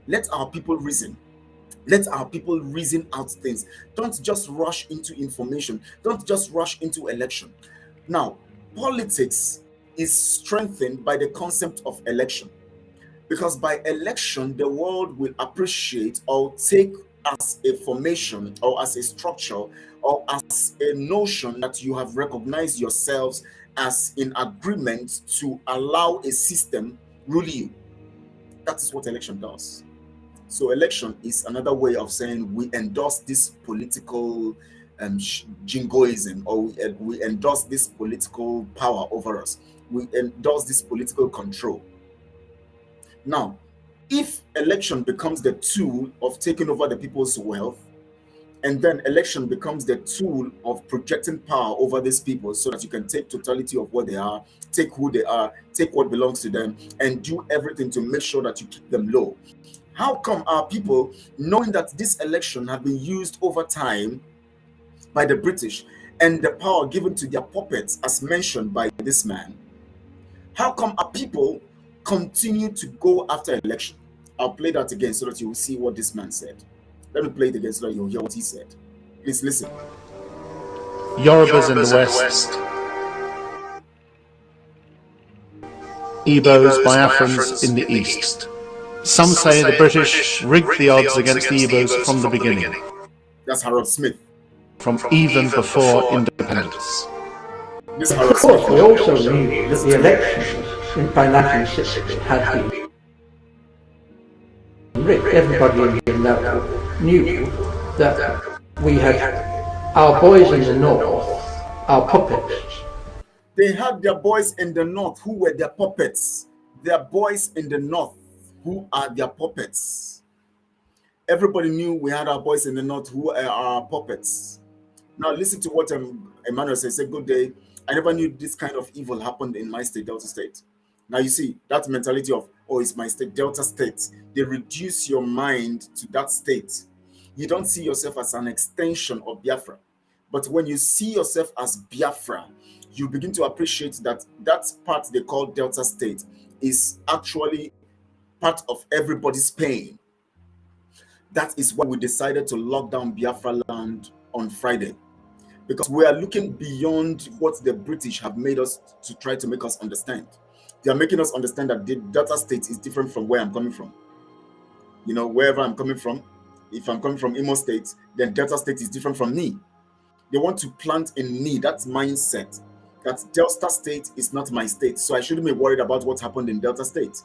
Let our people reason. Let our people reason out things. Don't just rush into information. Don't just rush into election. Now, politics is strengthened by the concept of election. Because by election, the world will appreciate or take as a formation or as a structure or as a notion that you have recognized yourselves as in agreement to allow a system rule you. That is what election does. So election is another way of saying we endorse this political jingoism, or we endorse this political power over us. We endorse this political control. Now, if election becomes the tool of taking over the people's wealth, and then election becomes the tool of projecting power over these people so that you can take totality of what they are, take who they are, take what belongs to them, and do everything to make sure that you keep them low. How come our people, knowing that this election had been used over time by the British and the power given to their puppets as mentioned by this man, how come our people continue to go after election? I'll play that again so that you will see what this man said. Let me play it again so that you'll hear what he said. Please listen. Yorubas in the west, Igbos, Biafrans in the east. Some say the British rigged the odds against the Igbos from the beginning. That's Harold Smith. From even before independence. Of course, we also knew that the elections by 1960 had been rigged. Everybody in that knew that we had our boys in the north, our puppets. They had their boys in the north who were their puppets. Their boys in the north who are their puppets. Everybody knew we had our boys in the north who are our puppets. Now listen to what Emmanuel said. Say, good day. I never knew this kind of evil happened in my state, Delta State. Now you see that mentality of, oh, it's my state, Delta State. They reduce your mind to that state. You don't see yourself as an extension of Biafra. But when you see yourself as Biafra, you begin to appreciate that that part they call Delta State is actually part of everybody's pain. That is why we decided to lock down Biafra land on Friday. Because we are looking beyond what the British have made us to try to make us understand. They are making us understand that the Delta State is different from where I'm coming from. You know, wherever I'm coming from, if I'm coming from Imo State, then Delta State is different from me. They want to plant in me that mindset that Delta State is not my state, so I shouldn't be worried about what happened in Delta State.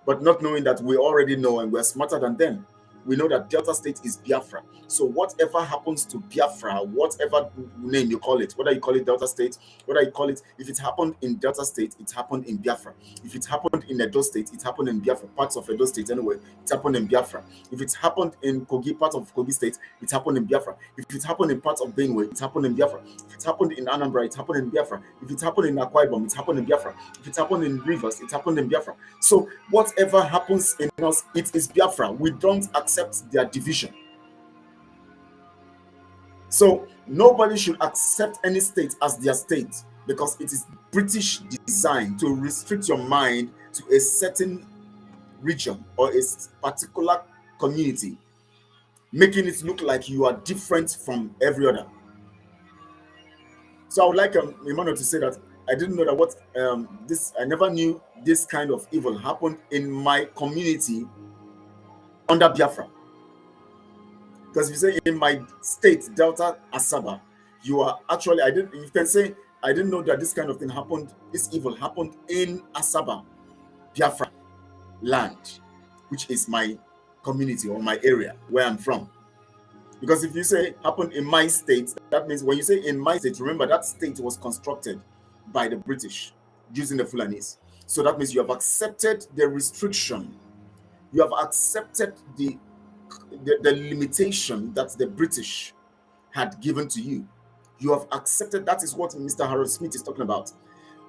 But not knowing that we already know and we're smarter than them. We know that Delta State is Biafra. So whatever happens to Biafra, whatever name you call it, whether you call it Delta State, whether you call it, if it happened in Delta State, it happened in Biafra. If it happened in Edo State, it happened in Biafra. Parts of Edo State anyway, it happened in Biafra. If it happened in Kogi, part of Kogi State, it happened in Biafra. If it happened in parts of Benue, it happened in Biafra. If it happened in Anambra, it happened in Biafra. If it happened in Akwa Ibom, it happened in Biafra. If it happened in Rivers, it happened in Biafra. So whatever happens in us, it is Biafra. We don't accept their division. So nobody should accept any state as their state, because it is British design to restrict your mind to a certain region or a particular community, making it look like you are different from every other. So I would like Emmanuel to say that I didn't know that I never knew this kind of evil happened in my community under Biafra. Because if you say in my state, Delta Asaba, you are actually, you can say, I didn't know that this kind of thing happened, this evil happened in Asaba, Biafra land, which is my community or my area where I'm from. Because if you say happened in my state, that means when you say in my state, remember that state was constructed by the British using the Fulanis. So that means you have accepted the restriction. You have accepted the limitation that the British had given to you. You have accepted. That is what Mr. Harold Smith is talking about.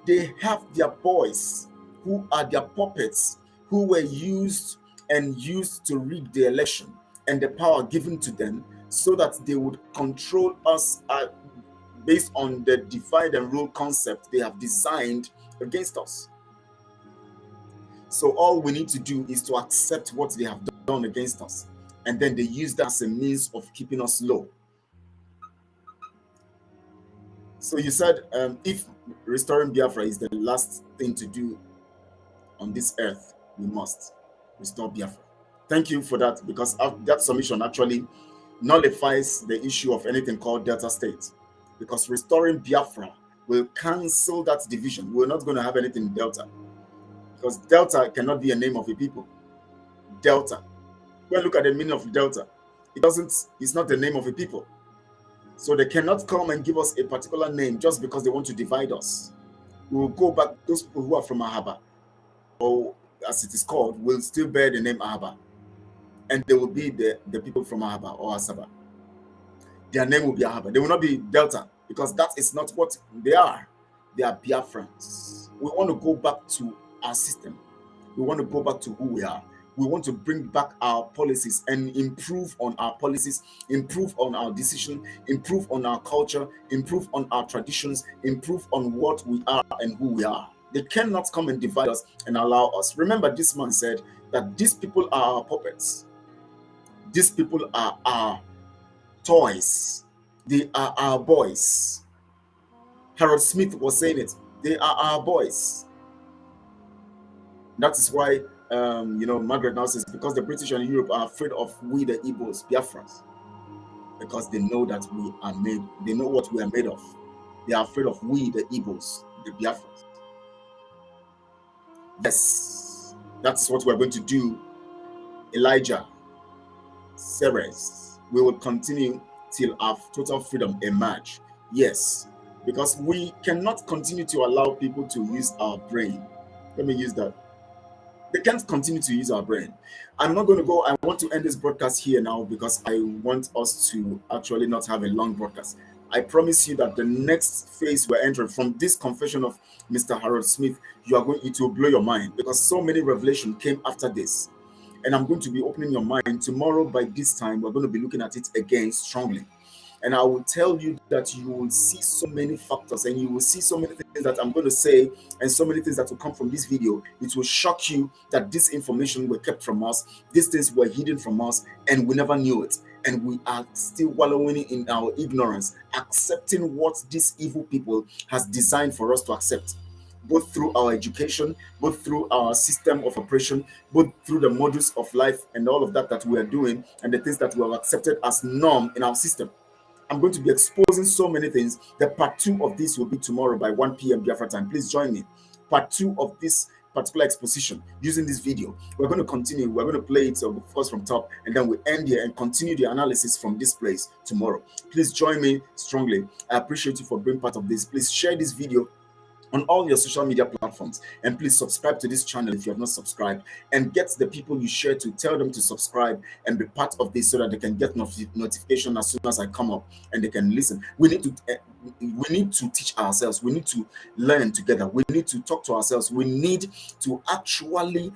They have their boys who are their puppets, who were used to rig the election and the power given to them so that they would control us based on the divide and rule concept they have designed against us. So all we need to do is to accept what they have done against us. And then they use that as a means of keeping us low. So you said, if restoring Biafra is the last thing to do on this earth, we must restore Biafra. Thank you for that, because that submission actually nullifies the issue of anything called Delta State. Because restoring Biafra will cancel that division. We're not going to have anything in Delta. Because Delta cannot be a name of a people. Delta. Go and look at the meaning of Delta. It's not the name of a people. So they cannot come and give us a particular name just because they want to divide us. We will go back, those people who are from Asaba, or as it is called, will still bear the name Asaba. And they will be the people from Asaba or Asaba. Their name will be Asaba. They will not be Delta, because that is not what they are. They are Biafrans. We want to go back to our system. We want to go back to who we are. We want to bring back our policies and improve on our policies, improve on our decision, improve on our culture, improve on our traditions, improve on what we are and who we are. They cannot come and divide us and allow us. Remember, this man said that these people are our puppets. These people are our toys. They are our boys. Harold Smith was saying it. They are our boys. That is why, Margaret now says, because the British and Europe are afraid of we, the Igbos, Biafrans, because they know that they know what we are made of. They are afraid of we, the Igbos, the Biafrans. Yes, that's what we're going to do. Elijah, Ceres, we will continue till our total freedom emerge. Yes, because we cannot continue to allow people to use our brain. Let me use that. They can't continue to use our brain. I'm not going to go. I want to end this broadcast here now because I want us to actually not have a long broadcast. I promise you that the next phase we're entering from this confession of Mr. Harold Smith, it will blow your mind, because so many revelation came after this. And I'm going to be opening your mind tomorrow. By this time, we're going to be looking at it again strongly. And I will tell you that you will see so many factors, and you will see so many things that I'm going to say, and so many things that will come from this video. It will shock you that this information were kept from us, these things were hidden from us, and we never knew it. And we are still wallowing in our ignorance, accepting what these evil people has designed for us to accept, both through our education, both through our system of operation, both through the models of life and all of that we are doing, and the things that we have accepted as norm in our system. I'm going to be exposing so many things. The part 2 of this will be tomorrow by 1 p.m. Biafra time. Please join me. Part 2 of this particular exposition using this video. We're going to continue. We're going to play it first from top, and then we end here and continue the analysis from this place tomorrow. Please join me strongly. I appreciate you for being part of this. Please share this video on all your social media platforms, and please subscribe to this channel if you have not subscribed, and get the people you share to, tell them to subscribe and be part of this so that they can get notification as soon as I come up and they can listen. We need to teach ourselves. We need to learn together. We need to talk to ourselves. We need to actually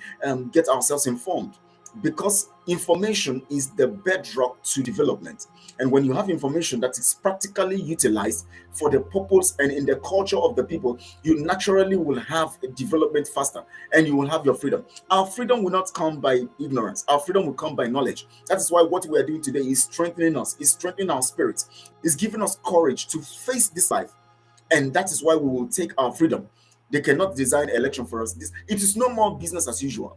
get ourselves informed, because information is the bedrock to development. And when you have information that is practically utilized for the purpose and in the culture of the people, you naturally will have a development faster, and you will have your freedom. Our freedom will not come by ignorance. Our freedom will come by knowledge. That is why what we are doing today is strengthening us, is strengthening our spirits, is giving us courage to face this life. And that is why we will take our freedom. They cannot design election for us. It is no more business as usual,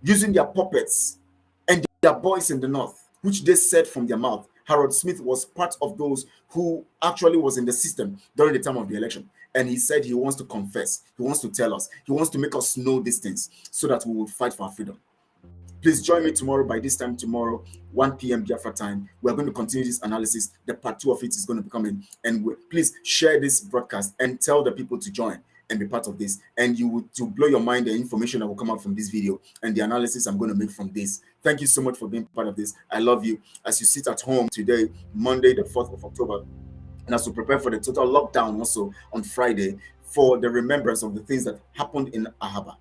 using their puppets and their boys in the north, which they said from their mouth. Harold Smith was part of those who actually was in the system during the time of the election. And he said he wants to confess. He wants to tell us. He wants to make us know these things so that we will fight for our freedom. Please join me tomorrow by this time tomorrow, 1 p.m. Biafra time. We're going to continue this analysis. The part 2 of it is going to be coming. And please share this broadcast and tell the people to join and be part of this. And you will, to blow your mind, the information that will come out from this video and the analysis I'm going to make from this. Thank you so much for being part of this. I love you. As you sit at home today, Monday, the 4th of October, and as we prepare for the total lockdown also on Friday, for the remembrance of the things that happened in Asaba,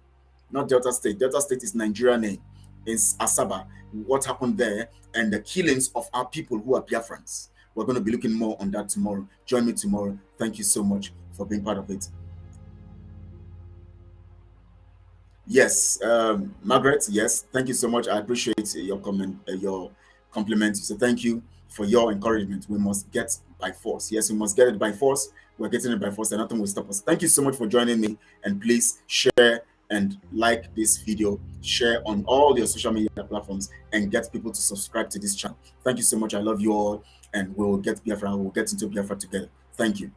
not Delta State. Delta State is Nigeria name. It's Asaba, what happened there, and the killings of our people who are Biafrans. We're going to be looking more on that tomorrow. Join me tomorrow. Thank you so much for being part of it. Yes, Margaret, yes, thank you so much. I appreciate your comment, your compliments. So thank you for your encouragement. We must get by force. Yes, we must get it by force. We're getting it by force, and nothing will stop us. Thank you so much for joining me, and please share and like this video, share on all your social media platforms, and get people to subscribe to this channel. Thank you so much. I love you all, and we'll get Biafra. We'll get into Biafra together. Thank you.